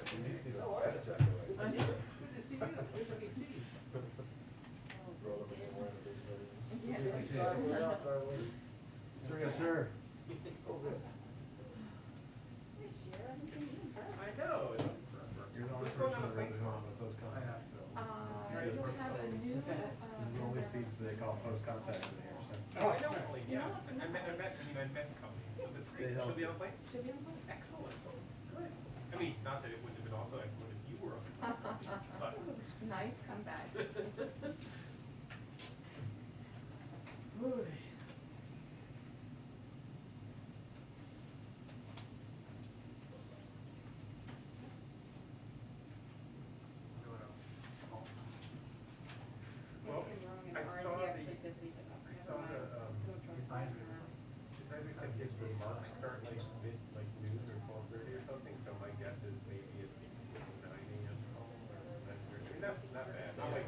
see the Oh, test yeah. jacket away. Good to see you. Where's the AC? Roll them in, wearing a big hoodie. Yeah. Yes, sir. Oh, good. I know. You're the only What's going person on that with runs on with those contacts, so. You'll have a new. This is the only seats they call post contact in here, so. Oh, I know. Well, yeah. I met companies, so that's great. Stay She'll be healthy. on plane? Should be on plane. Excellent. Good. I mean, not that it wouldn't have been also excellent if you were on the plane, but. Nice comeback. Well, I saw the advisory said his remarks start like noon or 12:30 or something, so my guess is maybe it's 9 a.m. call or 9:30. I mean, not bad. Not like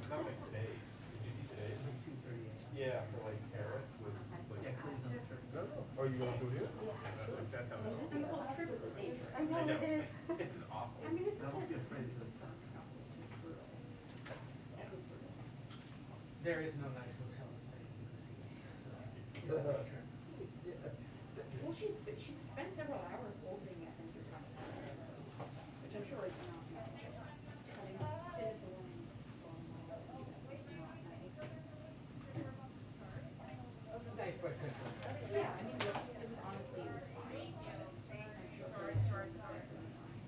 today's. Did you see today's? 2:30. Yeah, for like Paris was like. No. Oh, you going through here? That's how it It's a whole trip of the nature. I know I know. it is. It's awful. I mean, it's Don't be just. afraid of this stuff. There is no nice hotel to stay in New Zealand. Well, she spent several hours opening it and just which I'm sure is not. Nice place. Yeah, I mean, it was honestly, it was fine. I'm sure her experience was definitely fine.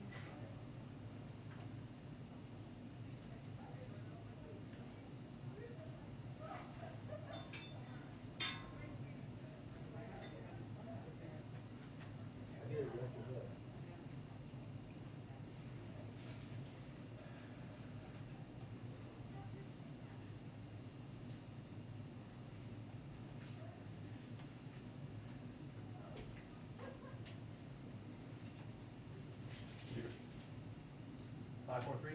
I hear you, that's good. Cheers. 5, 4, 3.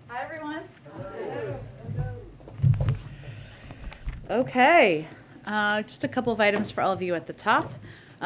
Hi, everyone. Okay, just a couple of items for all of you at the top.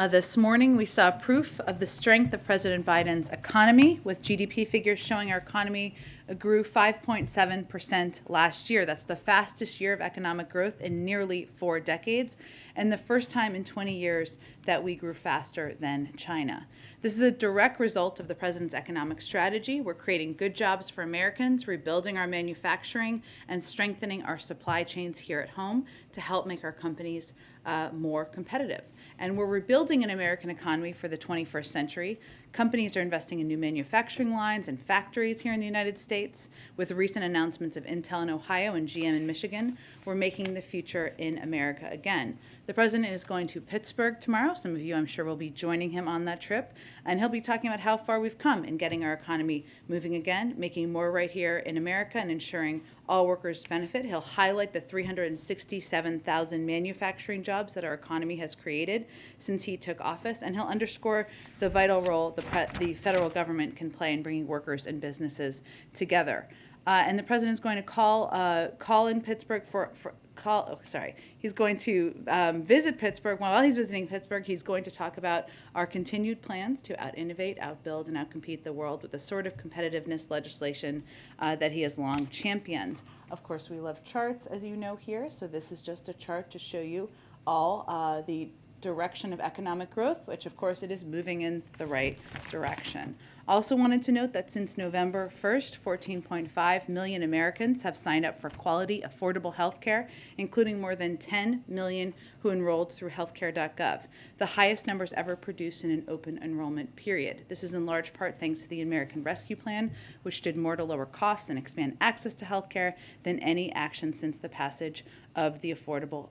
This morning, we saw proof of the strength of President Biden's economy, with GDP figures showing our economy grew 5.7% last year. That's the fastest year of economic growth in nearly 4 decades, and the first time in 20 years that we grew faster than China. This is a direct result of the president's economic strategy. We're creating good jobs for Americans, rebuilding our manufacturing, and strengthening our supply chains here at home to help make our companies more competitive. And we're rebuilding an American economy for the 21st century. Companies are investing in new manufacturing lines and factories here in the United States. With recent announcements of Intel in Ohio and GM in Michigan, we're making the future in America again. The president is going to Pittsburgh tomorrow. Some of you, I'm sure, will be joining him on that trip. And he'll be talking about how far we've come in getting our economy moving again, making more right here in America, and ensuring all workers benefit. He'll highlight the 367,000 manufacturing jobs that our economy has created since he took office, and he'll underscore the vital role the federal government can play in bringing workers and businesses together. And the president's going to call in Pittsburgh he's going to visit Pittsburgh. While he's visiting Pittsburgh, he's going to talk about our continued plans to out-innovate, outbuild, and outcompete the world with the sort of competitiveness legislation that he has long championed. Of course, we love charts, as you know here, so this is just a chart to show you all the direction of economic growth, which of course it is moving in the right direction. Also wanted to note that since November 1st, 14.5 million Americans have signed up for quality, affordable health care, including more than 10 million who enrolled through healthcare.gov, the highest numbers ever produced in an open enrollment period. This is in large part thanks to the American Rescue Plan, which did more to lower costs and expand access to health care than any action since the passage of the Affordable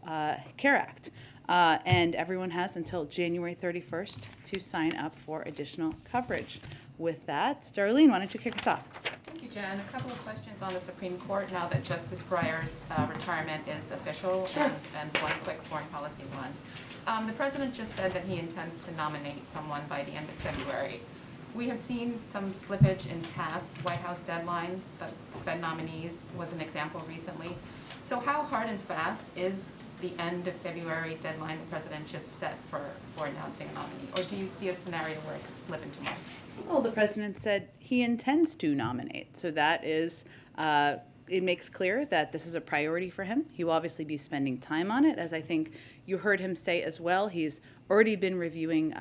Care Act. And everyone has until January 31st to sign up for additional coverage. With that, Darlene, why don't you kick us off? Thank you, Jen. A couple of questions on the Supreme Court now that Justice Breyer's retirement is official, Sure. and one quick foreign policy one. The president just said that he intends to nominate someone by the end of February. We have seen some slippage in past White House deadlines, but Fed nominees was an example recently. So how hard and fast is the end of February deadline the president just set for announcing a nominee? Or do you see a scenario where it could slip into March? Well, the president said he intends to nominate. So that is, it makes clear that this is a priority for him. He will obviously be spending time on it. As I think you heard him say as well, he's already been reviewing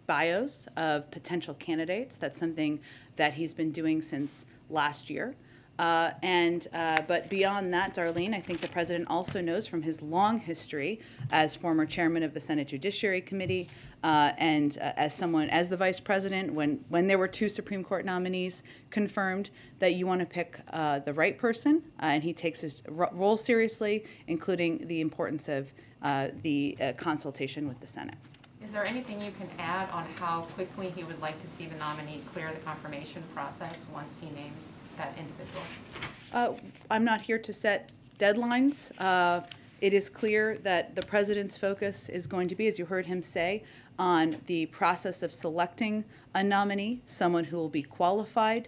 bios of potential candidates. That's something that he's been doing since last year. But beyond that, Darlene, I think the president also knows from his long history as former chairman of the Senate Judiciary Committee and as the vice president, when there were 2 Supreme Court nominees confirmed, that you want to pick the right person, and he takes his role seriously, including the importance of the consultation with the Senate. Is there anything you can add on how quickly he would like to see the nominee clear the confirmation process once he names that individual? I'm not here to set deadlines. It is clear that the president's focus is going to be, as you heard him say, on the process of selecting a nominee, someone who will be qualified,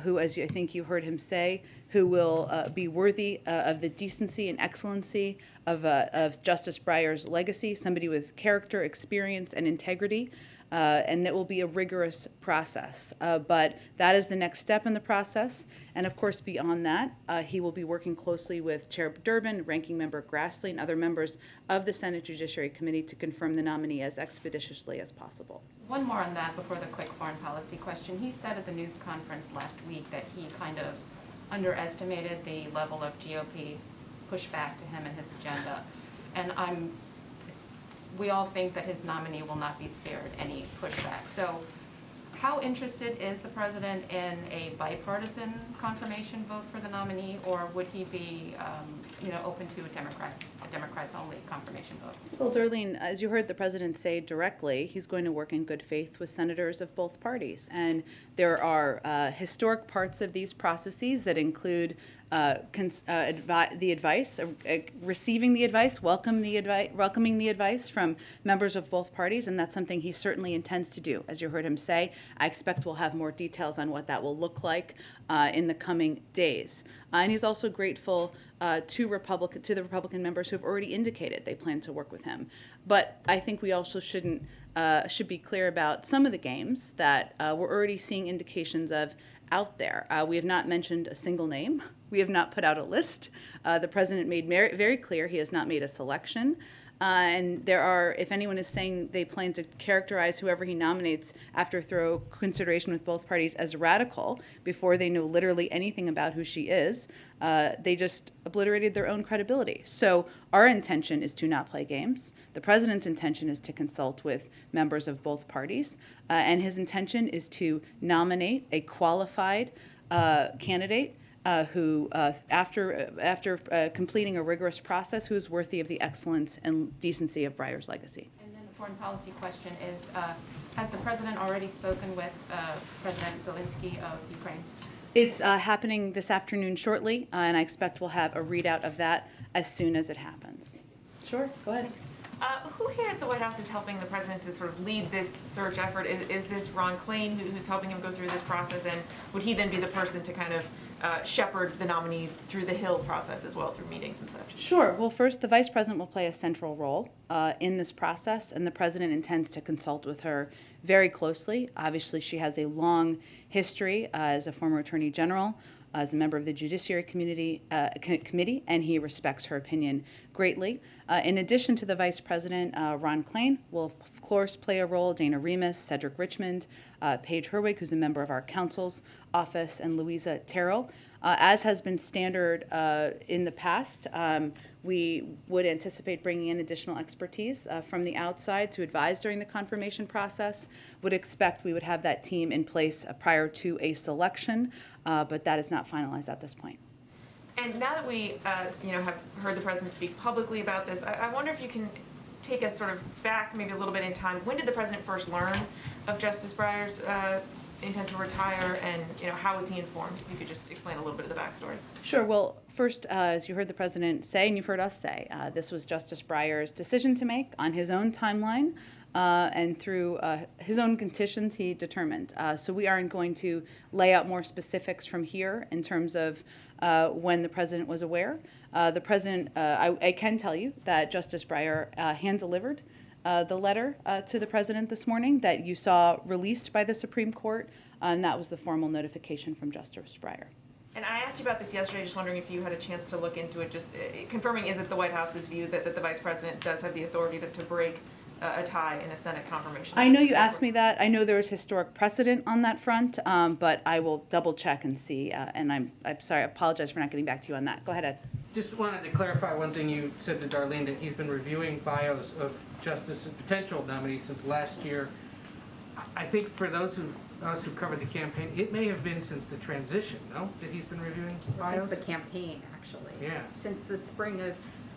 who, as I think you heard him say, who will be worthy of the decency and excellency of Justice Breyer's legacy, somebody with character, experience, and integrity. And that will be a rigorous process. But that is the next step in the process. And of course, beyond that, he will be working closely with Chair Durbin, Ranking Member Grassley, and other members of the Senate Judiciary Committee to confirm the nominee as expeditiously as possible. One more on that before the quick foreign policy question. He said at the news conference last week that he kind of underestimated the level of GOP pushback to him and his agenda. And we all think that his nominee will not be spared any pushback. So how interested is the president in a bipartisan confirmation vote for the nominee, or would he be open to a Democrats only confirmation vote? Well, Darlene, as you heard the president say directly, he's going to work in good faith with senators of both parties. And there are historic parts of these processes that include the advice, receiving the advice, welcoming the advice from members of both parties, and that's something he certainly intends to do. As you heard him say, I expect we'll have more details on what that will look like in the coming days. And he's also grateful to the Republican members who have already indicated they plan to work with him. But I think we also should be clear about some of the games that we're already seeing indications of out there. We have not mentioned a single name. We have not put out a list. The president made very clear he has not made a selection. And there are, if anyone is saying they plan to characterize whoever he nominates after thorough consideration with both parties as radical before they know literally anything about who she is, they just obliterated their own credibility. So our intention is to not play games. The president's intention is to consult with members of both parties. And his intention is to nominate a qualified candidate who, after completing a rigorous process, who is worthy of the excellence and decency of Breyer's legacy. And then the foreign policy question is, has the president already spoken with President Zelensky of Ukraine? It's happening this afternoon shortly, and I expect we'll have a readout of that as soon as it happens. Sure, go ahead. Who here at the White House is helping the president to sort of lead this search effort? Is this Ron Klain who's helping him go through this process, and would he then be the person to kind of shepherd the nominee through the Hill process as well, through meetings and such? Sure. Well, first, the Vice President will play a central role in this process, and the President intends to consult with her very closely. Obviously, she has a long history as a former Attorney General, as a member of the Judiciary Committee, and he respects her opinion greatly. In addition to the Vice President, Ron Klain will, of course, play a role. Dana Remus, Cedric Richmond, Paige Herwig, who's a member of our counsel's office, and Louisa Terrell. As has been standard in the past, we would anticipate bringing in additional expertise from the outside to advise during the confirmation process. Would expect we would have that team in place prior to a selection, but that is not finalized at this point. And now that we, have heard the president speak publicly about this, I wonder if you can take us sort of back maybe a little bit in time. When did the president first learn of Justice Breyer's intent to retire, and how was he informed? If you could just explain a little bit of the backstory. Sure. Well, first, as you heard the president say, and you've heard us say, this was Justice Breyer's decision to make on his own timeline. And through his own conditions, he determined. So we aren't going to lay out more specifics from here in terms of when the president was aware. The president, I can tell you that Justice Breyer hand-delivered the letter to the president this morning that you saw released by the Supreme Court, and that was the formal notification from Justice Breyer. And I asked you about this yesterday, just wondering if you had a chance to look into it, just confirming, is it the White House's view that the vice president does have the authority to break a tie in a Senate confirmation? I know you asked me that. I know there is historic precedent on that front, but I will double check and see. And I'm sorry, I apologize for not getting back to you on that. Go ahead, Ed. Just wanted to clarify one thing you said to Darlene, that he's been reviewing bios of justice potential nominees since last year. I think for those of us who covered the campaign, it may have been since the transition, no? That he's been reviewing bios? Since the campaign, actually. Yeah. Since the spring of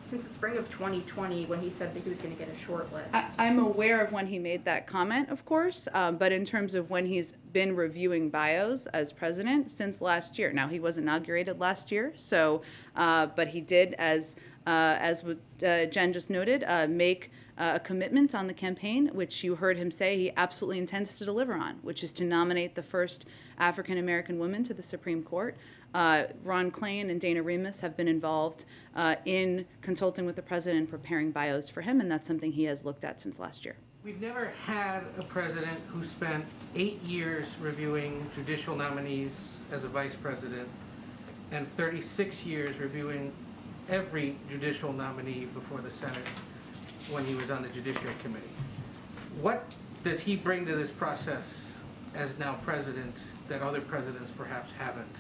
2020, when he said that he was going to get a short list. I'm aware of when he made that comment, of course, but in terms of when he's been reviewing bios as president, since last year. Now, he was inaugurated last year, so, but he did, as Jen just noted, make a commitment on the campaign, which you heard him say he absolutely intends to deliver on, which is to nominate the first African-American woman to the Supreme Court. Ron Klain and Dana Remus have been involved in consulting with the president and preparing bios for him, and that's something he has looked at since last year. We've never had a president who spent 8 years reviewing judicial nominees as a vice president and 36 years reviewing every judicial nominee before the Senate when he was on the Judiciary Committee. What does he bring to this process as now president that other presidents perhaps haven't,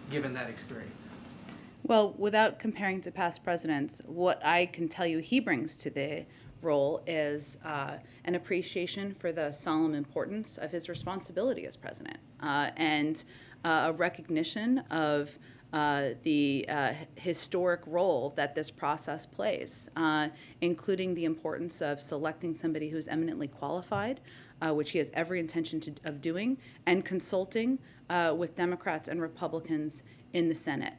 given that experience? Well, without comparing to past presidents, what I can tell you he brings to the role is an appreciation for the solemn importance of his responsibility as president, and a recognition of the historic role that this process plays, including the importance of selecting somebody who's eminently qualified, which he has every intention of doing, and consulting with Democrats and Republicans in the Senate.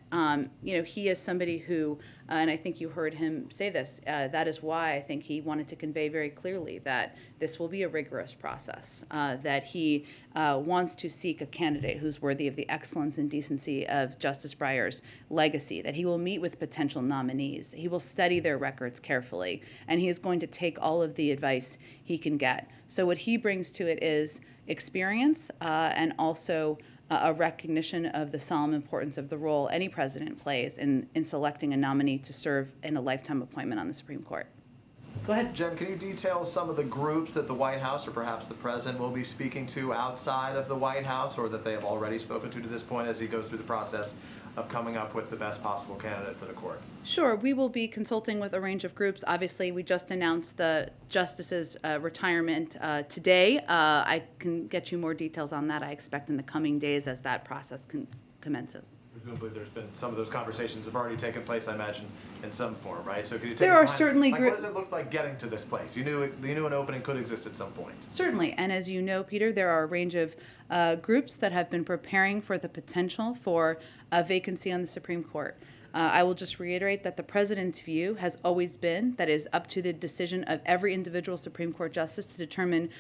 He is somebody who, and I think you heard him say this, that is why I think he wanted to convey very clearly that this will be a rigorous process, that he wants to seek a candidate who's worthy of the excellence and decency of Justice Breyer's legacy, that he will meet with potential nominees, he will study their records carefully, and he is going to take all of the advice he can get. So what he brings to it is experience and also a recognition of the solemn importance of the role any president plays in selecting a nominee to serve in a lifetime appointment on the Supreme Court. Go ahead. Jen, can you detail some of the groups that the White House or perhaps the president will be speaking to outside of the White House, or that they have already spoken to this point as he goes through the process of coming up with the best possible candidate for the court? Sure. We will be consulting with a range of groups. Obviously, we just announced the justice's retirement today. I can get you more details on that, I expect, in the coming days as that process commences. Presumably there's been some of those conversations have already taken place, I imagine, in some form, right? So could you take There us are behind, certainly what does it look like getting to this place? You knew an opening could exist at some point. Certainly, and as you know, Peter, there are a range of groups that have been preparing for the potential for a vacancy on the Supreme Court. I will just reiterate that the president's view has always been that it is up to the decision of every individual Supreme Court justice to determine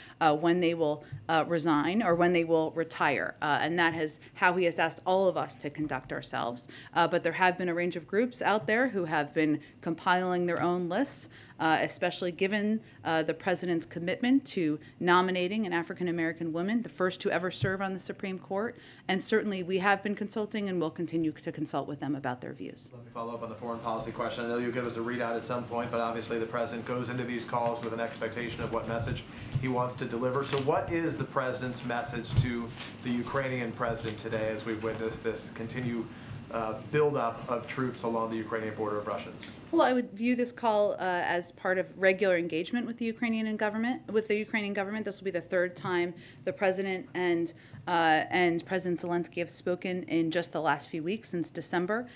when they will resign or when they will retire. And that is how he has asked all of us to conduct ourselves. But there have been a range of groups out there who have been compiling their own lists, especially given the president's commitment to nominating an African-American woman, the first to ever serve on the Supreme Court. And certainly we have been consulting and will continue to consult with them about their views. Let me follow up on the foreign policy question. I know you'll give us a readout at some point, but obviously the president goes into these calls with an expectation of what message he wants to deliver. So what is the president's message to the Ukrainian president today as we witness this continued buildup of troops along the Ukrainian border of Russians? Well, I would view this call as part of regular engagement with the Ukrainian government. This will be the third time the president and President Zelensky have spoken in just the last few weeks since December.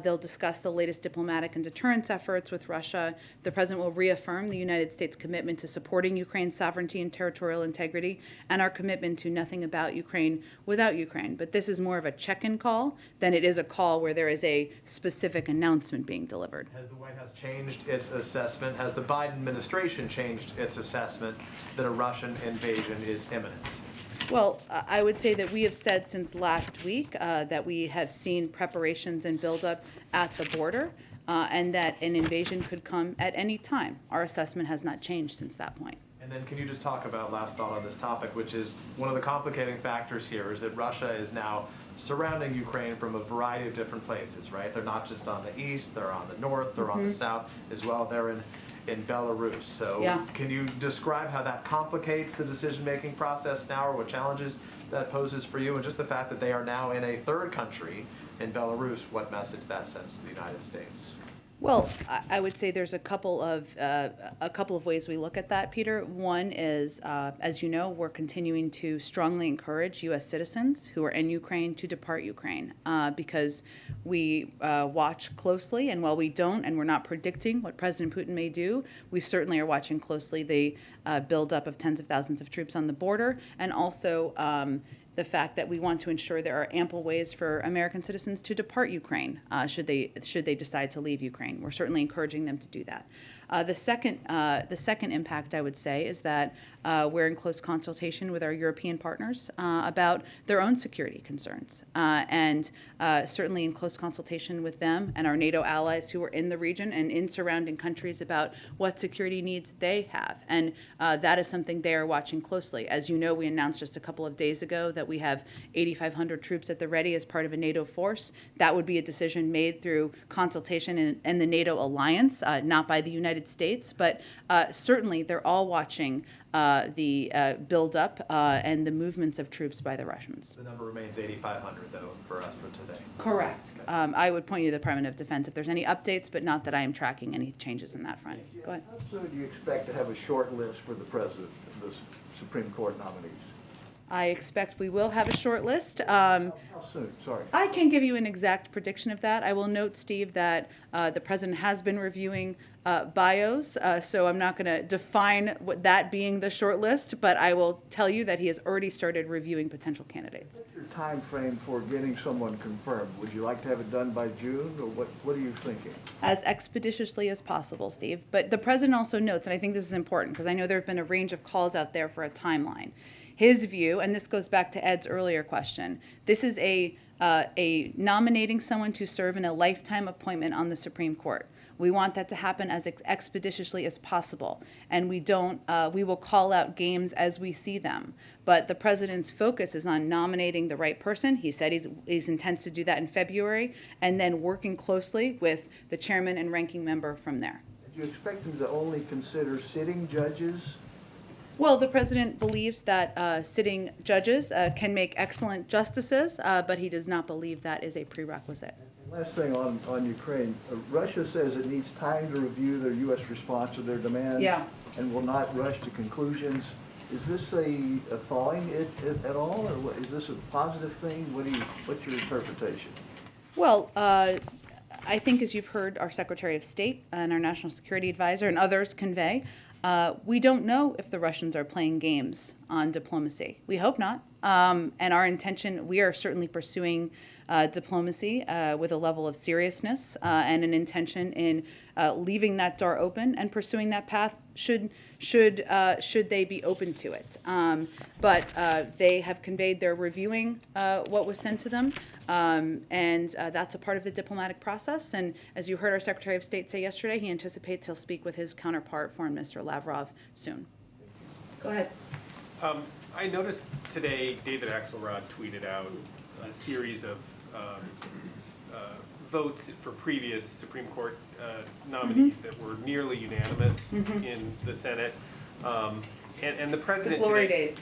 They'll discuss the latest diplomatic and deterrence efforts with Russia. The president will reaffirm the United States' commitment to supporting Ukraine's sovereignty and territorial integrity and our commitment to nothing about Ukraine without Ukraine. But this is more of a check-in call than it is a call where there is a specific announcement being delivered. Has the White House changed its assessment? Has the Biden administration changed its assessment that a Russian invasion is imminent? Well, I would say that we have said since last week that we have seen preparations and buildup at the border and that an invasion could come at any time. Our assessment has not changed since that point. And then can you just talk about, last thought on this topic, which is one of the complicating factors here is that Russia is now surrounding Ukraine from a variety of different places, right? They're not just on the east, they're on the north, they're on the south as well. They're in Belarus. So can you describe how that complicates the decision-making process now, or what challenges that poses for you, and just the fact that they are now in a third country in Belarus, what message that sends to the United States? Well, I would say there's a couple of ways we look at that, Peter. One is, as you know, we're continuing to strongly encourage U.S. citizens who are in Ukraine to depart Ukraine because we watch closely, and while we don't, and we're not predicting what President Putin may do, we certainly are watching closely the buildup of tens of thousands of troops on the border, and also the fact that we want to ensure there are ample ways for American citizens to depart Ukraine should they decide to leave Ukraine. We're certainly encouraging them to do that. The second impact, I would say, is that we're in close consultation with our European partners about their own security concerns, and certainly in close consultation with them and our NATO allies who are in the region and in surrounding countries about what security needs they have. And that is something they are watching closely. As you know, we announced just a couple of days ago that we have 8,500 troops at the ready as part of a NATO force. That would be a decision made through consultation in the NATO alliance, not by the United States, but certainly they're all watching the buildup and the movements of troops by the Russians. The number remains 8,500, though, for us for today. Correct. Okay. I would point you to the Department of Defense if there's any updates, but not that I am tracking any changes in that front. Go ahead. How soon do you expect to have a short list for the president of the Supreme Court nominees? I expect we will have a short list. How soon? Sorry. I can't give you an exact prediction of that. I will note, Steve, that the president has been reviewing bios, so I'm not going to define what that being the short list, but I will tell you that he has already started reviewing potential candidates. What's your time frame for getting someone confirmed? Would you like to have it done by June, or what are you thinking? As expeditiously as possible, Steve. But the president also notes, and I think this is important because I know there have been a range of calls out there for a timeline. His view, and this goes back to Ed's earlier question, this is a nominating someone to serve in a lifetime appointment on the Supreme Court. We want that to happen as expeditiously as possible, and we will call out games as we see them. But the president's focus is on nominating the right person. He said he intends to do that in February, and then working closely with the chairman and ranking member from there. Do you expect him to only consider sitting judges? Well, the president believes that sitting judges can make excellent justices, but he does not believe that is a prerequisite. Last thing on Ukraine, Russia says it needs time to review their U.S. response to their demands and will not rush to conclusions. Is this a thawing at all, or is this a positive thing? What's your interpretation? Well, I think as you've heard our Secretary of State and our National Security Advisor and others convey, we don't know if the Russians are playing games on diplomacy. We hope not, And our intention, we are certainly pursuing diplomacy with a level of seriousness and an intention in leaving that door open and pursuing that path should they be open to it. But they have conveyed they're reviewing what was sent to them, and that's a part of the diplomatic process. And as you heard our Secretary of State say yesterday, he anticipates he'll speak with his counterpart, Foreign Minister Lavrov, soon. Go ahead. I noticed today David Axelrod tweeted out a series of votes for previous Supreme Court nominees that were nearly unanimous in the Senate. And the president The glory today,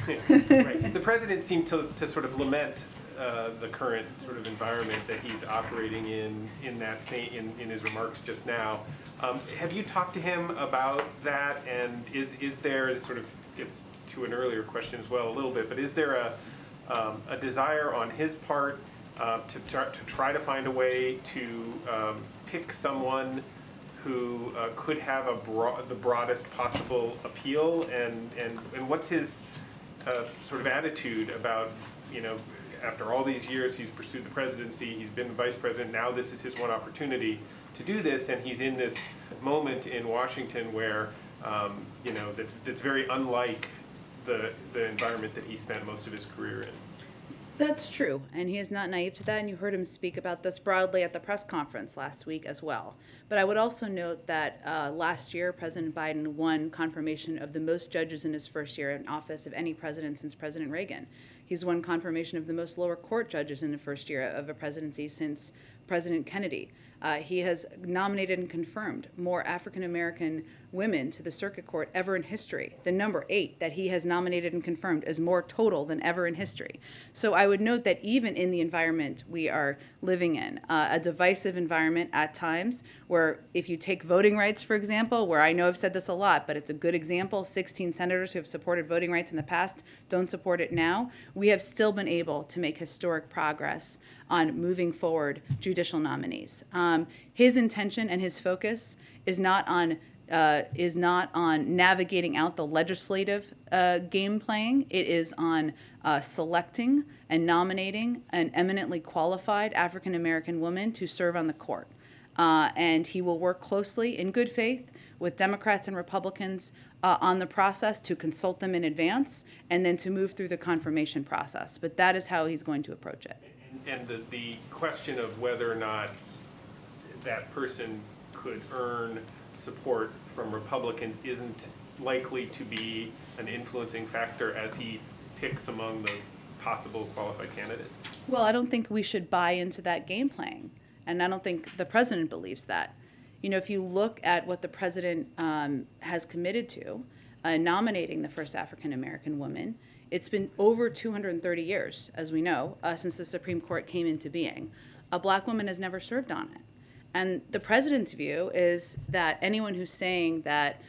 days. right, the president seemed to sort of lament the current sort of environment that he's operating in that in his remarks just now. Have you talked to him about that? And is there, this sort of gets to an earlier question as well a little bit, but is there a desire on his part to try to find a way to pick someone who could have the broadest possible appeal, and what's his sort of attitude about, you know, after all these years he's pursued the presidency, he's been vice president, now this is his one opportunity to do this, and he's in this moment in Washington where, you know, that's very unlike the environment that he spent most of his career in. That's true, and he is not naive to that, and you heard him speak about this broadly at the press conference last week as well. But I would also note that last year, President Biden won confirmation of the most judges in his first year in office of any president since President Reagan. He's won confirmation of the most lower court judges in the first year of a presidency since President Kennedy. He has nominated and confirmed more African-American women to the circuit court ever in history. The number 8 that he has nominated and confirmed is more total than ever in history. So I would note that even in the environment we are living in, a divisive environment at times, where if you take voting rights, for example, where I know I've said this a lot, but it's a good example, 16 senators who have supported voting rights in the past don't support it now, we have still been able to make historic progress on moving forward judicial nominees. His intention and his focus is not on navigating out the legislative game playing. It is on selecting and nominating an eminently qualified African American woman to serve on the court. And he will work closely in good faith with Democrats and Republicans on the process to consult them in advance and then to move through the confirmation process. But that is how he's going to approach it. And the question of whether or not that person could earn support from Republicans isn't likely to be an influencing factor as he picks among the possible qualified candidates? Well, I don't think we should buy into that game playing, and I don't think the president believes that. You know, if you look at what the president has committed to, nominating the first African American woman, it's been over 230 years, as we know, since the Supreme Court came into being. A black woman has never served on it. And the president's view is that anyone who's saying that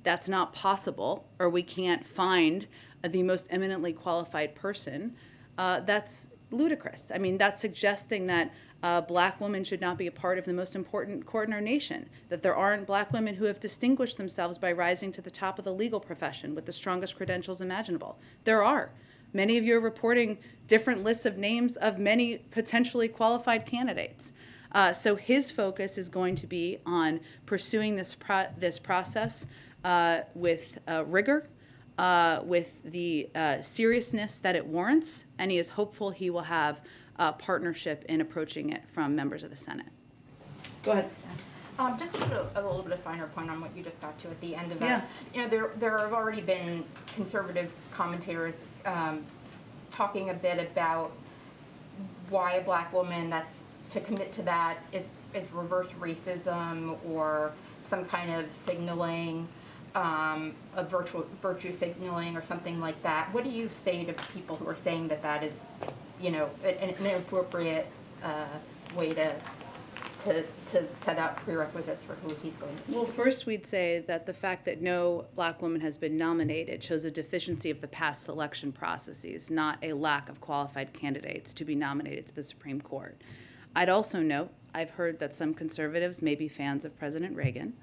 that's not possible or we can't find the most eminently qualified person, that's ludicrous. I mean, that's suggesting that black women should not be a part of the most important court in our nation, that there aren't black women who have distinguished themselves by rising to the top of the legal profession with the strongest credentials imaginable. There are. Many of you are reporting different lists of names of many potentially qualified candidates. So his focus is going to be on pursuing this process with rigor, with the seriousness that it warrants, and he is hopeful he will have partnership in approaching it from members of the Senate. Go ahead. Just to put a little bit of finer point on what you just got to at the end of Yeah. that. You know, there have already been conservative commentators talking a bit about why a black woman that's to commit to that is reverse racism or some kind of signaling, a virtue signaling or something like that. What do you say to people who are saying that that is, you know, an inappropriate way to set out prerequisites for who he's going to choose? Well, first we'd say that the fact that no black woman has been nominated shows a deficiency of the past selection processes, not a lack of qualified candidates to be nominated to the Supreme Court. I'd also note, I've heard that some conservatives may be fans of President Reagan,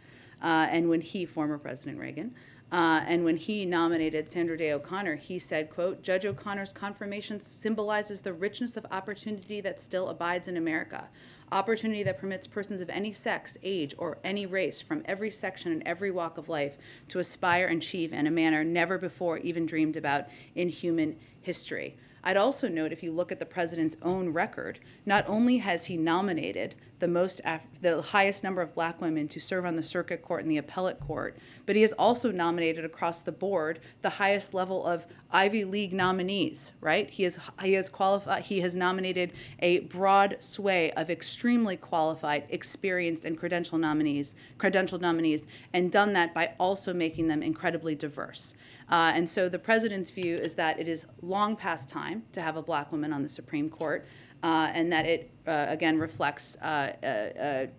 and when former President Reagan, And when he nominated Sandra Day O'Connor, he said, quote, "Judge O'Connor's confirmation symbolizes the richness of opportunity that still abides in America. Opportunity that permits persons of any sex, age, or any race from every section and every walk of life to aspire and achieve in a manner never before even dreamed about in human history." I'd also note, if you look at the president's own record, not only has he nominated the highest number of black women to serve on the circuit court and the appellate court, but he has also nominated across the board the highest level of Ivy League nominees, right? He has nominated a broad sway of extremely qualified, experienced, and credentialed nominees, and done that by also making them incredibly diverse. And so the president's view is that it is long past time to have a black woman on the Supreme Court, and that it, again, reflects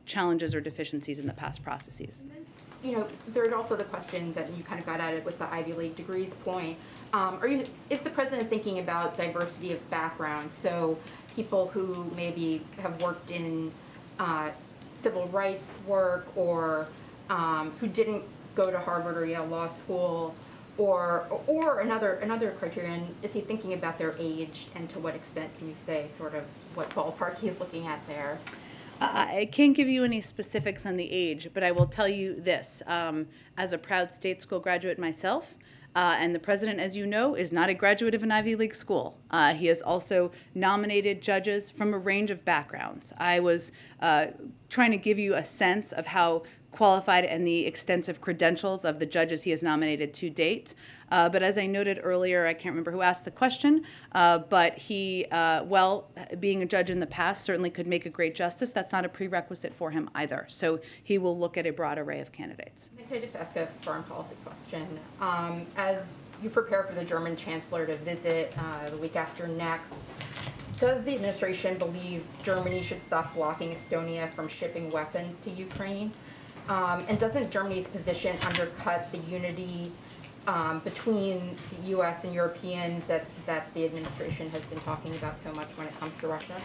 challenges or deficiencies in the past processes. You know, there are also the questions that you kind of got at it with the Ivy League degrees point. Is the president thinking about diversity of background? So people who maybe have worked in civil rights work, or who didn't go to Harvard or Yale Law School, or another criterion, is he thinking about their age, and to what extent can you say sort of what ballpark he's looking at there? I can't give you any specifics on the age, but I will tell you this. As a proud state school graduate myself, and the president, as you know, is not a graduate of an Ivy League school. He has also nominated judges from a range of backgrounds. I was trying to give you a sense of how qualified and the extensive credentials of the judges he has nominated to date. But as I noted earlier, I can't remember who asked the question, but he, being a judge in the past, certainly could make a great justice. That's not a prerequisite for him either. So he will look at a broad array of candidates. Can I just ask a foreign policy question? As you prepare for the German chancellor to visit the week after next, does the administration believe Germany should stop blocking Estonia from shipping weapons to Ukraine? And doesn't Germany's position undercut the unity between the U.S. and Europeans that the administration has been talking about so much when it comes to Russia?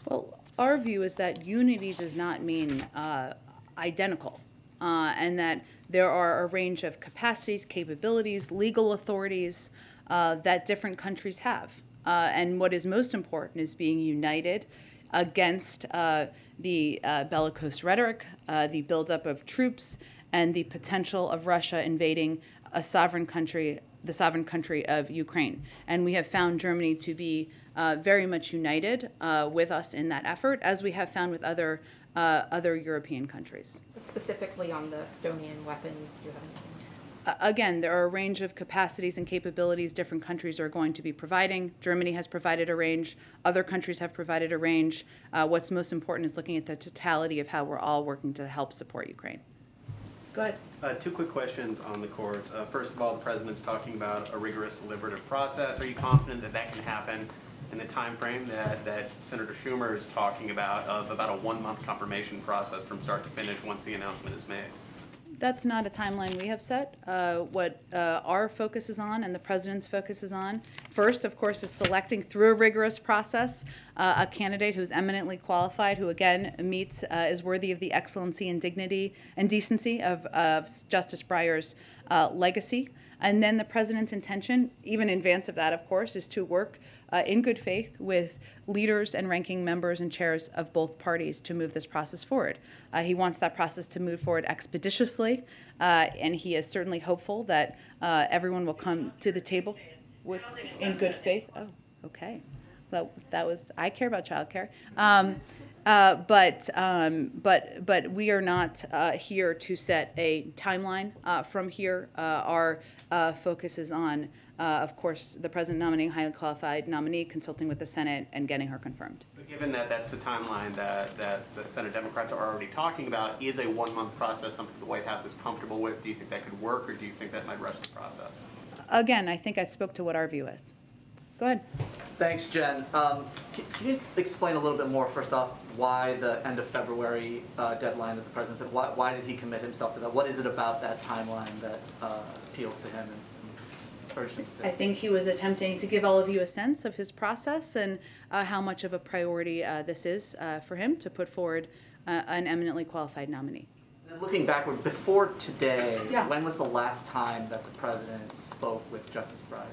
Well, our view is that unity does not mean identical, and that there are a range of capacities, capabilities, legal authorities that different countries have. And what is most important is being united against the bellicose rhetoric, the buildup of troops, and the potential of Russia invading a sovereign country, the sovereign country of Ukraine. And we have found Germany to be very much united with us in that effort, as we have found with other European countries. Specifically on the Estonian weapons, do you have anything? Again, there are a range of capacities and capabilities different countries are going to be providing. Germany has provided a range. Other countries have provided a range. What's most important is looking at the totality of how we're all working to help support Ukraine. Go ahead. Two quick questions on the courts. First of all, the president's talking about a rigorous deliberative process. Are you confident that that can happen in the time frame that Senator Schumer is talking about, of about a 1-month confirmation process from start to finish once the announcement is made? That's not a timeline we have set. What our focus is on and the president's focus is on, first, of course, is selecting through a rigorous process a candidate who's eminently qualified, who again is worthy of the excellency and dignity and decency of Justice Breyer's legacy. And then the president's intention, even in advance of that, of course, is to work in good faith with leaders and ranking members and chairs of both parties to move this process forward. He wants that process to move forward expeditiously, and he is certainly hopeful that everyone will come to the table in good faith. Oh, okay. Well, I care about childcare. But we are not here to set a timeline from here. Our focus is on, of course, the president nominating a highly qualified nominee, consulting with the Senate, and getting her confirmed. But given that that's the timeline that the Senate Democrats are already talking about, is a 1-month process something the White House is comfortable with? Do you think that could work, or do you think that might rush the process? Again, I think I spoke to what our view is. Go ahead. Thanks, Jen. Can you explain a little bit more, first off, why the end of February deadline that the president said? Why did he commit himself to that? What is it about that timeline that appeals to him and urged him to? I think he was attempting to give all of you a sense of his process and how much of a priority this is for him to put forward an eminently qualified nominee. And looking backward, before today, Yeah. when was the last time that the president spoke with Justice Breyer?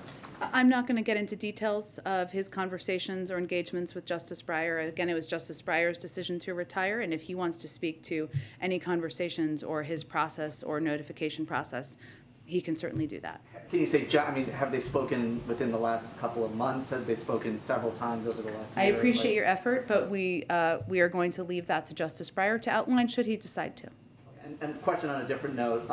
I'm not going to get into details of his conversations or engagements with Justice Breyer. Again, it was Justice Breyer's decision to retire, and if he wants to speak to any conversations or his process or notification process, he can certainly do that. Can you say, I mean, have they spoken within the last couple of months? Have they spoken several times over the last year? I appreciate your effort, but we are going to leave that to Justice Breyer to outline should he decide to. And a question on a different note,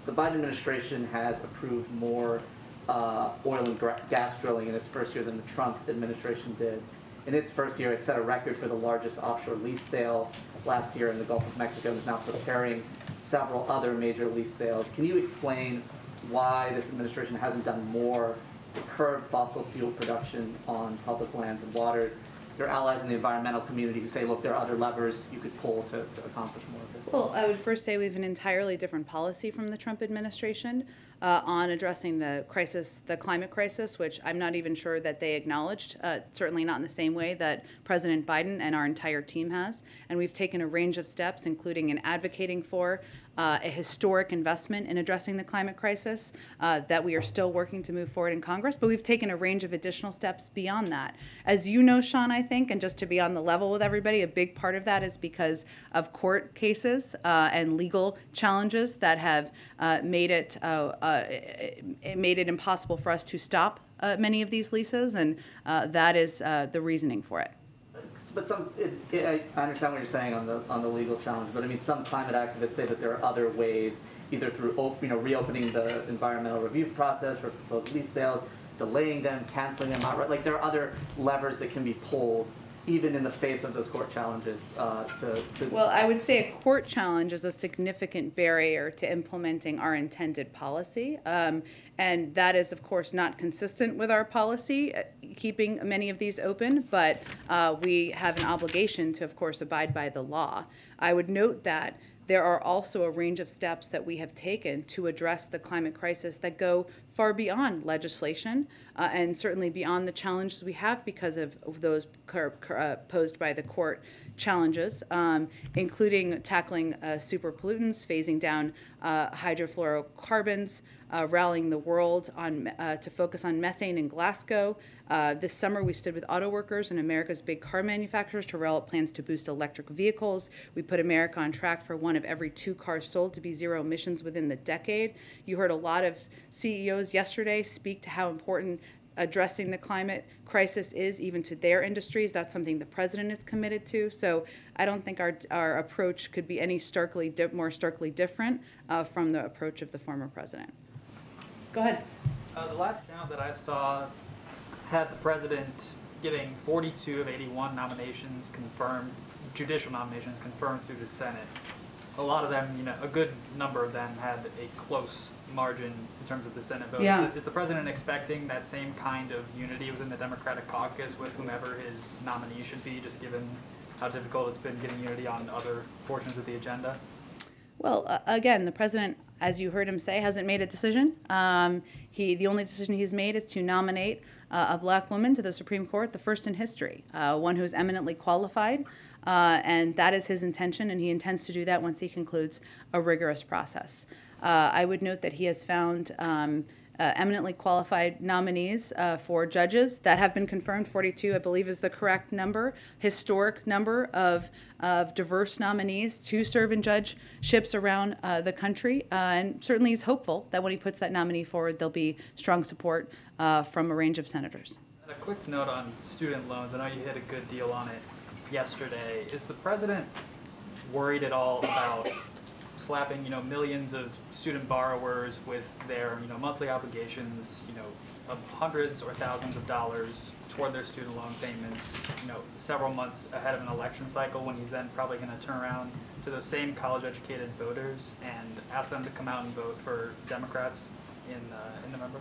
the Biden administration has approved more oil and gas drilling in its first year than the Trump administration did. In its first year, it set a record for the largest offshore lease sale last year in the Gulf of Mexico and is now preparing several other major lease sales. Can you explain why this administration hasn't done more to curb fossil fuel production on public lands and waters? There are allies in the environmental community who say, look, there are other levers you could pull to accomplish more of this. Well, I would first say we have an entirely different policy from the Trump administration on addressing the crisis, the climate crisis, which I'm not even sure that they acknowledged, certainly not in the same way that President Biden and our entire team has. And we've taken a range of steps, including in advocating for a historic investment in addressing the climate crisis that we are still working to move forward in Congress, but we've taken a range of additional steps beyond that. As you know, Sean, I think, and just to be on the level with everybody, a big part of that is because of court cases and legal challenges that have made it impossible for us to stop many of these leases, and that is the reasoning for it. But I understand what you're saying on the legal challenge, but I mean, some climate activists say that there are other ways, either through reopening the environmental review process for proposed lease sales, delaying them, canceling them outright. Like there are other levers that can be pulled, even in the face of those court challenges. Well, I would say a court challenge is a significant barrier to implementing our intended policy. And that is, of course, not consistent with our policy, keeping many of these open, but we have an obligation to, of course, abide by the law. I would note that there are also a range of steps that we have taken to address the climate crisis that go far beyond legislation and certainly beyond the challenges we have because of those posed by the court challenges, including tackling super pollutants, phasing down hydrofluorocarbons, rallying the world on to focus on methane in Glasgow. This summer, we stood with auto workers and America's big car manufacturers to roll out plans to boost electric vehicles. We put America on track for 1 of every 2 cars sold to be zero emissions within the decade. You heard a lot of CEOs yesterday speak to how important addressing the climate crisis is even to their industries. That's something the president is committed to. So I don't think our approach could be any more starkly different from the approach of the former president. Go ahead. The last count that I saw had the president getting 42 of 81 nominations confirmed, judicial nominations confirmed through the Senate. A lot of them, a good number of them had a close margin in terms of the Senate vote. Yeah. Is the president expecting that same kind of unity within the Democratic caucus with whomever his nominee should be, just given how difficult it's been getting unity on other portions of the agenda? Well, again, the president, as you heard him say, hasn't made a decision. The only decision he's made is to nominate a black woman to the Supreme Court, the first in history, one who is eminently qualified, and that is his intention, and he intends to do that once he concludes a rigorous process. I would note that he has found eminently qualified nominees for judges that have been confirmed. 42, I believe, is the correct number. Historic number of diverse nominees to serve in judgeships around the country. And certainly he's hopeful that when he puts that nominee forward, there'll be strong support from a range of senators. And a quick note on student loans. I know you hit a good deal on it yesterday. Is the president worried at all about slapping, millions of student borrowers with their, monthly obligations, of hundreds or thousands of dollars toward their student loan payments, several months ahead of an election cycle, when he's then probably going to turn around to those same college-educated voters and ask them to come out and vote for Democrats in November?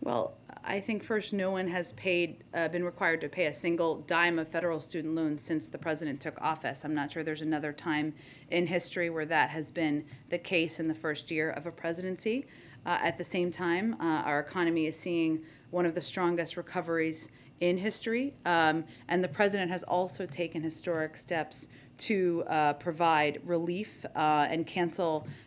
Well, I think first, no one has been required to pay a single dime of federal student loans since the president took office. I'm not sure there's another time in history where that has been the case in the first year of a presidency. At the same time, our economy is seeing one of the strongest recoveries in history. And the president has also taken historic steps to provide relief and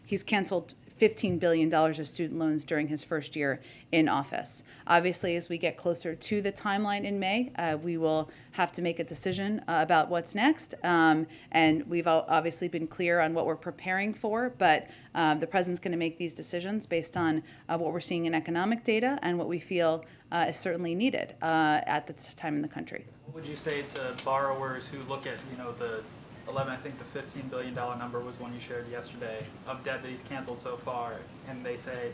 he's canceled $15 billion of student loans during his first year in office. Obviously, as we get closer to the timeline in May, we will have to make a decision about what's next. And we've obviously been clear on what we're preparing for, but the president's going to make these decisions based on what we're seeing in economic data and what we feel is certainly needed at this time in the country. What would you say to borrowers who look at, the 11, I think the $15 billion number was one you shared yesterday, of debt that he's canceled so far, and they say,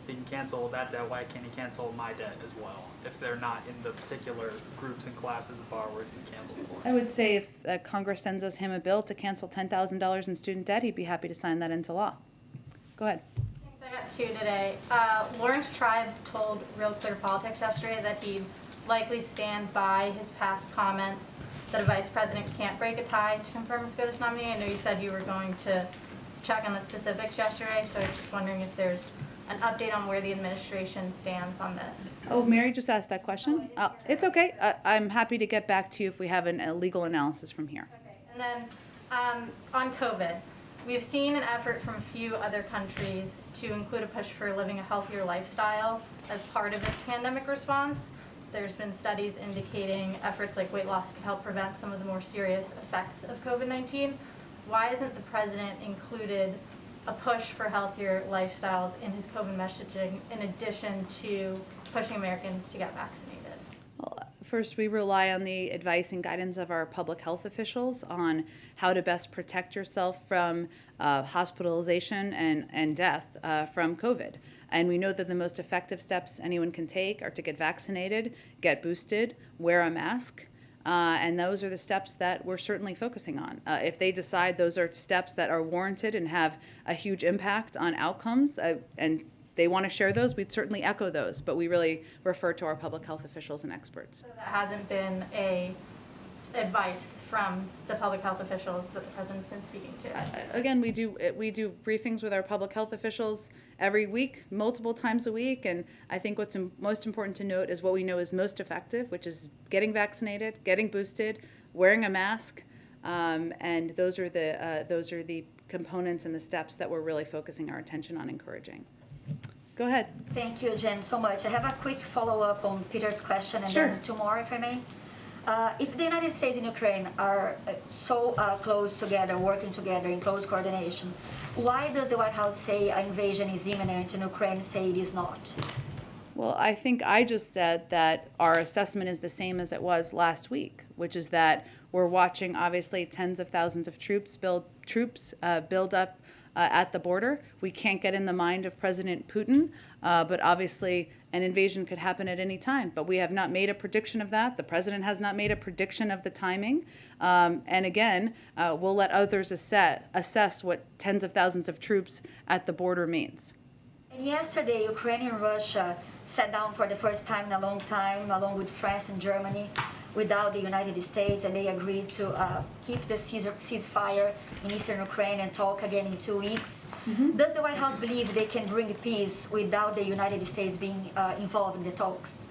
he can cancel that debt, why can't he cancel my debt as well, if they're not in the particular groups and classes of borrowers he's canceled for? I would say if Congress sends him a bill to cancel $10,000 in student debt, he'd be happy to sign that into law. Go ahead. Thanks, I got two today. Lawrence Tribe told Real Clear Politics yesterday that he'd likely stand by his past comments that a vice president can't break a tie to confirm a SCOTUS nominee. I know you said you were going to check on the specifics yesterday, so I was just wondering if there's an update on where the administration stands on this. Oh, Mary just asked that question. It's okay. I'm happy to get back to you if we have a legal analysis from here. Okay, and then on COVID, we've seen an effort from a few other countries to include a push for living a healthier lifestyle as part of its pandemic response. There's been studies indicating efforts like weight loss could help prevent some of the more serious effects of COVID-19. Why isn't the president included a push for healthier lifestyles in his COVID messaging in addition to pushing Americans to get vaccinated? Well, first, we rely on the advice and guidance of our public health officials on how to best protect yourself from hospitalization and death from COVID. And we know that the most effective steps anyone can take are to get vaccinated, get boosted, wear a mask, and those are the steps that we're certainly focusing on. If they decide those are steps that are warranted and have a huge impact on outcomes, and they want to share those, we'd certainly echo those, but we really refer to our public health officials and experts. So that hasn't been advice from the public health officials that the president's been speaking to? Again, we do briefings with our public health officials every week, multiple times a week, and I think what's most important to note is what we know is most effective, which is getting vaccinated, getting boosted, wearing a mask, and those are the components and the steps that we're really focusing our attention on encouraging. Go ahead. Thank you, Jen, so much. I have a quick follow-up on Peter's question and then two more, if I may. If the United States and Ukraine are so close together, working together in close coordination, why does the White House say an invasion is imminent and Ukraine say it is not? Well, I think I just said that our assessment is the same as it was last week, which is that we're watching, obviously, tens of thousands of troops build up at the border. We can't get in the mind of President Putin, but obviously an invasion could happen at any time. But we have not made a prediction of that. The president has not made a prediction of the timing. And again, we'll let others assess what tens of thousands of troops at the border means. And yesterday, Ukraine and Russia sat down for the first time in a long time, along with France and Germany, without the United States, and they agreed to keep the ceasefire in eastern Ukraine and talk again in 2 weeks. Mm-hmm. Does the White House believe they can bring peace without the United States being involved in the talks?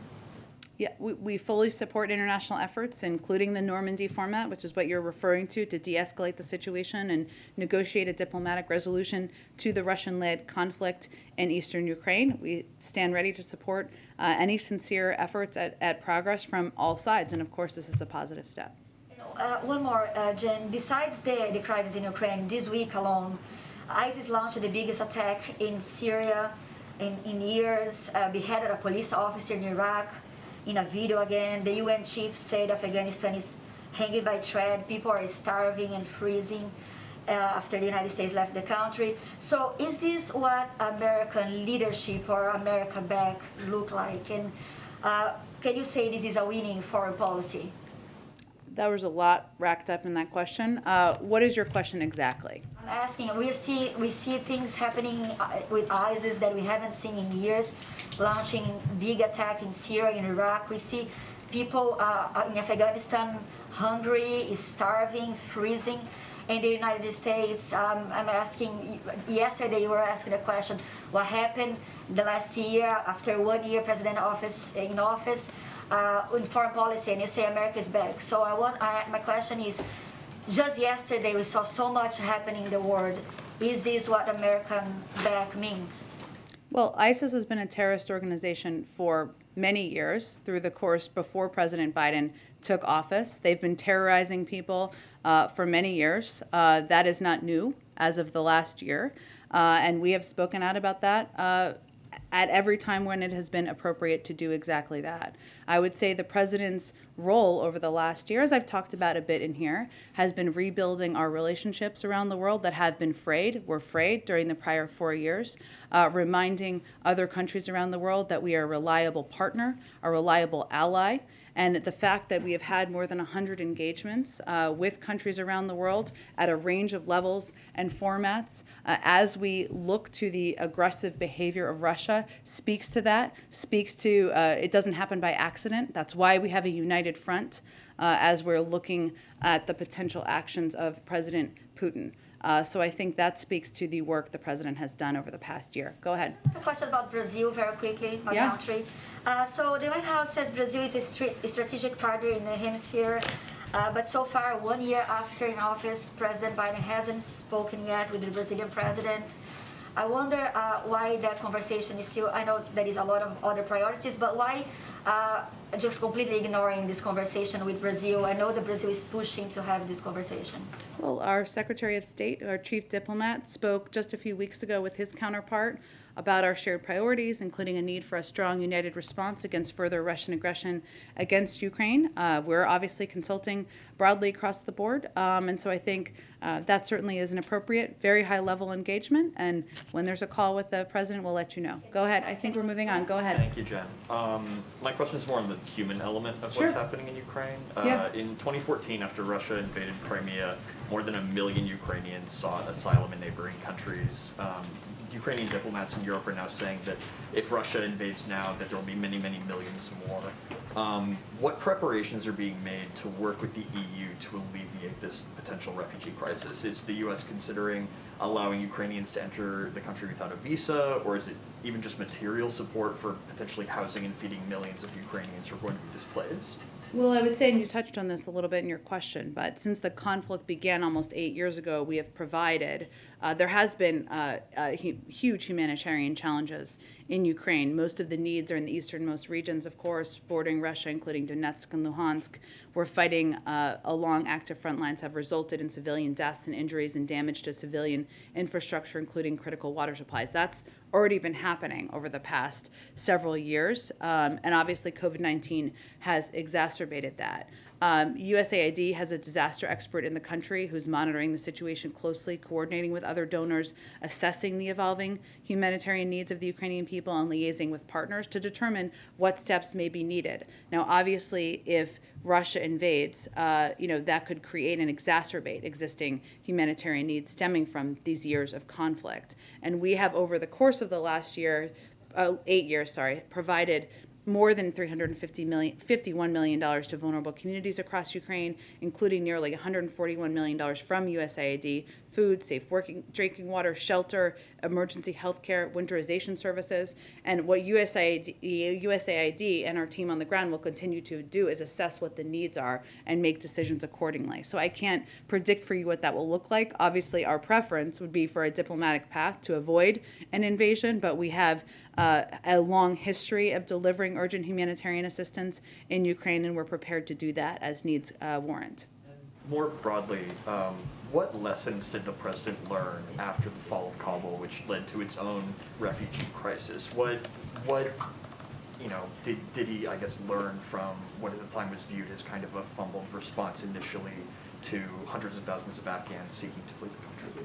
Yeah, we fully support international efforts, including the Normandy format, which is what you're referring to de-escalate the situation and negotiate a diplomatic resolution to the Russian-led conflict in eastern Ukraine. We stand ready to support any sincere efforts at progress from all sides, and of course this is a positive step. One more, Jen. Besides the crisis in Ukraine, this week alone, ISIS launched the biggest attack in Syria in years, beheaded a police officer in Iraq. In a video again, the UN chief said Afghanistan is hanging by a thread. People are starving and freezing after the United States left the country. So is this what American leadership or America back look like? And can you say this is a winning foreign policy? There was a lot racked up in that question. What is your question exactly? I'm asking, we see things happening with ISIS that we haven't seen in years, launching big attack in Syria, in Iraq. We see people in Afghanistan hungry, starving, freezing. In the United States, I'm asking, yesterday you were asking the question, what happened the last year, after 1 year president in office? in foreign policy, and you say America is back. So my question is, just yesterday we saw so much happening in the world. Is this what American back means? Well, ISIS has been a terrorist organization for many years through the course before President Biden took office. They've been terrorizing people for many years. That is not new as of the last year. And we have spoken out about that at every time when it has been appropriate to do exactly that. I would say the president's role over the last year, as I've talked about a bit in here, has been rebuilding our relationships around the world that have been were frayed during the prior 4 years, reminding other countries around the world that we are a reliable partner, a reliable ally, and the fact that we have had more than 100 engagements with countries around the world at a range of levels and formats as we look to the aggressive behavior of Russia speaks to that, speaks to it doesn't happen by accident. That's why we have a united front as we're looking at the potential actions of President Putin. So I think that speaks to the work the president has done over the past year. Go ahead. A question about Brazil very quickly, my country. So the White House says Brazil is a strategic partner in the hemisphere, but so far, 1 year after in office, President Biden hasn't spoken yet with the Brazilian president. I wonder why that conversation is still, I know there is a lot of other priorities, but why just completely ignoring this conversation with Brazil? I know that Brazil is pushing to have this conversation. Well, our Secretary of State, our chief diplomat, spoke just a few weeks ago with his counterpart about our shared priorities, including a need for a strong, united response against further Russian aggression against Ukraine. We're obviously consulting broadly across the board, and so I think that certainly is an appropriate, very high-level engagement, and when there's a call with the president, we'll let you know. Go ahead. I think we're moving on. Go ahead. Thank you, Jen. My question is more on the human element of what's happening in Ukraine. In 2014, after Russia invaded Crimea, more than 1 million Ukrainians sought asylum in neighboring countries. Ukrainian diplomats in Europe are now saying that if Russia invades now, that there will be many, many millions more. What preparations are being made to work with the EU to alleviate this potential refugee crisis? Is the U.S. considering allowing Ukrainians to enter the country without a visa, or is it even just material support for potentially housing and feeding millions of Ukrainians who are going to be displaced? Well, I would say, and you touched on this a little bit in your question, but since the conflict began almost 8 years ago, we have provided, there has been huge humanitarian challenges in Ukraine. Most of the needs are in the easternmost regions, of course, bordering Russia, including Donetsk and Luhansk, where fighting along active front lines have resulted in civilian deaths and injuries and damage to civilian infrastructure, including critical water supplies. That's already been happening over the past several years, and obviously COVID-19 has exacerbated that. USAID has a disaster expert in the country who's monitoring the situation closely, coordinating with other donors, assessing the evolving humanitarian needs of the Ukrainian people, and liaising with partners to determine what steps may be needed. Now, obviously, if Russia invades, that could create and exacerbate existing humanitarian needs stemming from these years of conflict. And we have, over the course of the last 8 years, provided more than $51 million to vulnerable communities across Ukraine, including nearly $141 million from USAID, food, safe drinking water, shelter, emergency health care, winterization services. And what USAID and our team on the ground will continue to do is assess what the needs are and make decisions accordingly. So I can't predict for you what that will look like. Obviously, our preference would be for a diplomatic path to avoid an invasion, but we have a long history of delivering urgent humanitarian assistance in Ukraine, and we're prepared to do that as needs warrant. More broadly, what lessons did the president learn after the fall of Kabul, which led to its own refugee crisis? What did he, I guess, learn from what at the time was viewed as kind of a fumbled response initially to hundreds of thousands of Afghans seeking to flee the country?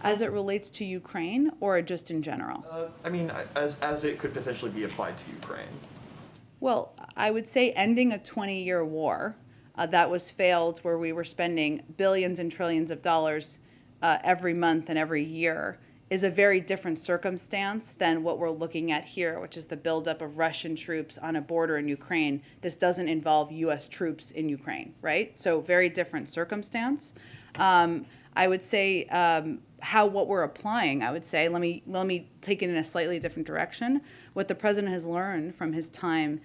As it relates to Ukraine, or just in general? As it could potentially be applied to Ukraine. Well, I would say ending a 20-year war that was failed, where we were spending billions and trillions of dollars every month and every year is a very different circumstance than what we're looking at here, which is the buildup of Russian troops on a border in Ukraine. This doesn't involve U.S. troops in Ukraine, right? So very different circumstance. I would say what we're applying, I would say, let me take it in a slightly different direction. What the president has learned from his time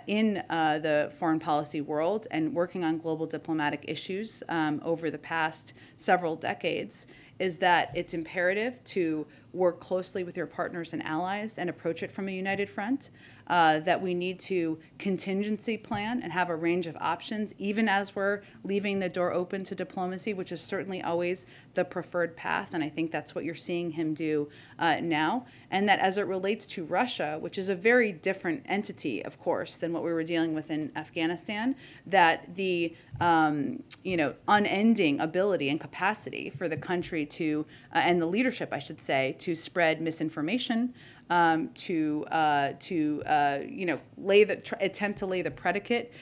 in the foreign policy world and working on global diplomatic issues over the past several decades is that it's imperative to work closely with your partners and allies and approach it from a united front, that we need to contingency plan and have a range of options, even as we're leaving the door open to diplomacy, which is certainly always the preferred path, and I think that's what you're seeing him do now. And that as it relates to Russia, which is a very different entity, of course, than what we were dealing with in Afghanistan, that the unending ability and capacity for the country to, and the leadership, I should say, to spread misinformation, attempt to lay the predicate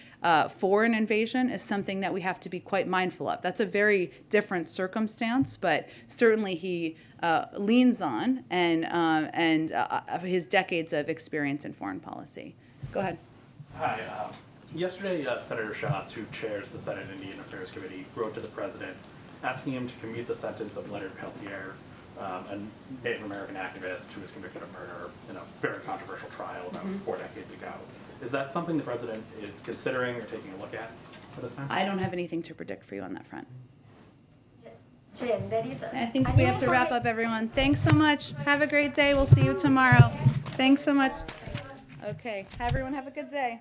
for an invasion is something that we have to be quite mindful of. That's a very different circumstance, but certainly he leans on and his decades of experience in foreign policy. Go ahead. Hi. Yesterday, Senator Schatz, who chairs the Senate Indian Affairs Committee, wrote to the president asking him to commute the sentence of Leonard Peltier, a Native American activist who was convicted of murder in a very controversial trial about 4 decades ago. Is that something the president is considering or taking a look at this time? I don't have anything to predict for you on that front. Jen, I think we have to wrap up, everyone. Thanks so much. Have a great day. We'll see you tomorrow. Thanks so much. Okay. Everyone have a good day.